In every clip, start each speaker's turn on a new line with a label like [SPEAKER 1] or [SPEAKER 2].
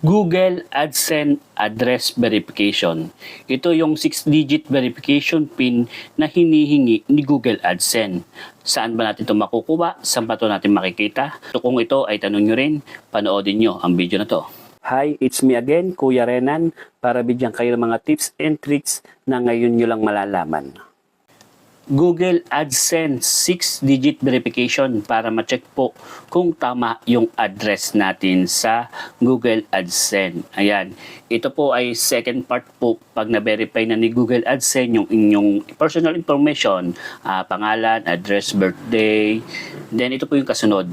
[SPEAKER 1] Google AdSense Address Verification. Ito yung 6-digit verification PIN na hinihingi ni Google AdSense. Saan ba natin ito makukuha? Saan ba ito natin makikita? So kung ito ay tanong nyo rin, panoodin nyo ang video na to. Hi, it's me again, Kuya Renan, para bigyan kayo ng mga tips and tricks na ngayon nyo lang malalaman. Google AdSense 6-digit verification para ma-check po kung tama yung address natin sa Google AdSense. Ayan, ito po ay second part po pag na-verify na ni Google AdSense yung inyong personal information, pangalan, address, birthday. Then ito po yung kasunod.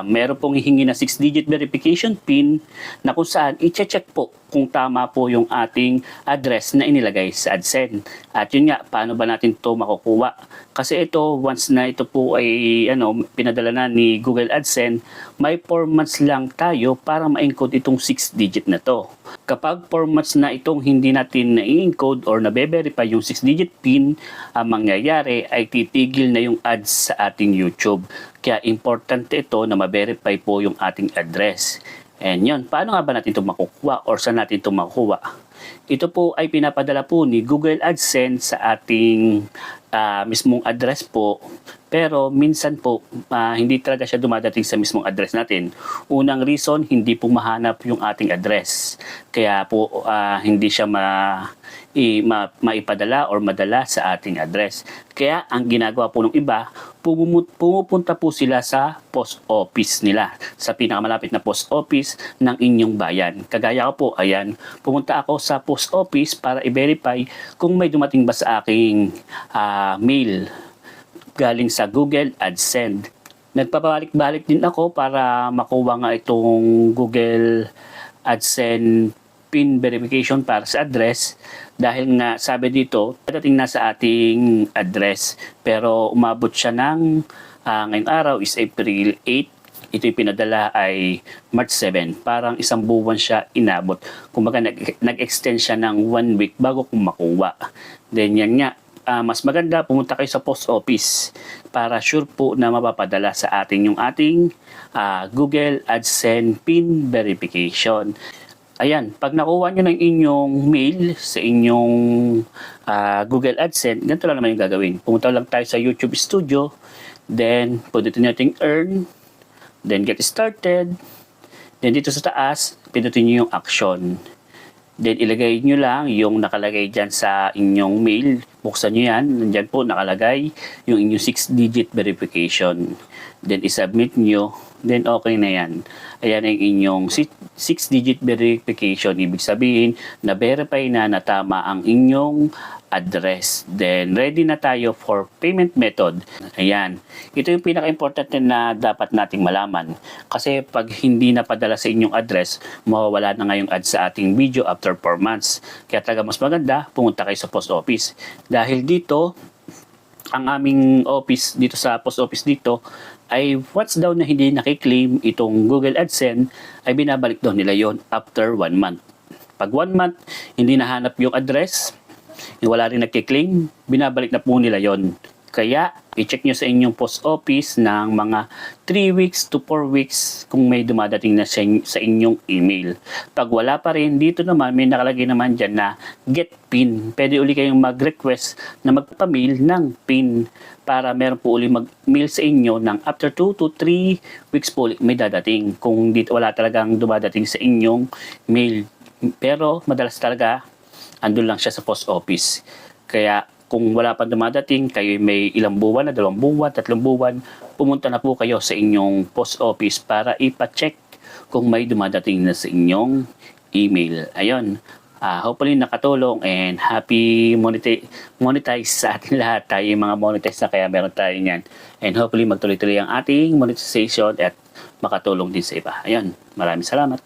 [SPEAKER 1] Meron pong hihingi na 6-digit verification PIN na kung saan i-check po kung tama po yung ating address na inilagay sa AdSense. At yun nga, paano ba natin ito makukuha? Kasi ito, once na ito po ay pinadala na ni Google AdSense, may 4 months lang tayo para ma-encode itong 6-digit na to. Kapag 4 months na itong hindi natin na-encode or na-verify yung 6-digit PIN, ang mangyayari ay titigil na yung ads sa ating YouTube. Kaya importante ito na ma-verify po yung ating address. And yun, paano nga ba natin ito makukuha or saan natin ito makukuha? Ito po ay pinapadala po ni Google AdSense sa ating mismong address po. Pero minsan po, hindi talaga siya dumadating sa mismong address natin. Unang reason, hindi po mahanap yung ating address. Kaya po hindi siya maipadala or madala sa ating address. Kaya ang ginagawa po ng iba, pumupunta po sila sa post office nila, sa pinakamalapit na post office ng inyong bayan. Kagaya ko po, ayan, pumunta ako sa post office para i-verify kung may dumating ba sa aking mail galing sa Google AdSense. Nagpapabalik-balik din ako para makuha nga itong Google AdSense PIN verification para sa address dahil nga sabi dito, dating na sa ating address pero umabot siya ng ngayong araw is April 8. Ito yung pinadala ay March 7. Parang isang buwan siya inabot. Kumbaga nag-extend siya ng 1 week bago kung makuha. Then yan nga, mas maganda pumunta kayo sa post office para sure po na mapapadala sa atin yung ating Google AdSense PIN verification. Ayan, pag nakuha nyo ng inyong mail sa inyong Google AdSense, ganito lang naman yung gagawin. Pumunta lang tayo sa YouTube Studio, then pindutin natin earn, then get started, then dito sa taas, pindutin nyo yung action. Then ilagay nyo lang yung nakalagay dyan sa inyong mail. Buksan nyo yan. Nandyan po nakalagay yung inyong 6-digit verification. Then isubmit nyo. Then okay na yan. Ayan ang inyong 6-digit verification. Ibig sabihin na verify na tama ang inyong address. Then ready na tayo for payment method. Ayan. Ito yung pinaka-importante na dapat nating malaman. Kasi pag hindi napadala sa inyong address, mawawala na ngayong ads sa ating video after 4 months. Kaya talaga mas maganda, pumunta kayo sa post office. Dahil dito, ang aming office dito sa post office dito ay once daw na hindi nakiklaim itong Google AdSense ay binabalik daw nila yon after 1 month. Pag 1 month, hindi nahanap yung address, wala rin nagkiklaim, binabalik na po nila yon. Kaya, i-check nyo sa inyong post office ng mga 3 weeks to 4 weeks kung may dumadating na sa inyong email. Pag wala pa rin, dito naman may nakalagay naman dyan na get PIN. Pwede uli kayong mag-request na magpamail ng PIN para meron po uli mag-mail sa inyo ng after 2 to 3 weeks po may dadating kung dito wala talagang dumadating sa inyong mail. Pero madalas talaga andun lang siya sa post office. Kaya kung wala pa dumadating, kayo may ilang buwan na, 2 buwan, 3 buwan, pumunta na po kayo sa inyong post office para ipa-check kung may dumadating na sa inyong email. Ayun, hopefully nakatulong and happy monetize sa ating lahat. Tayo yung mga monetize na kaya meron tayo yan. And hopefully magtuloy-tuloy ang ating monetization at makatulong din sa iba. Ayun, maraming salamat.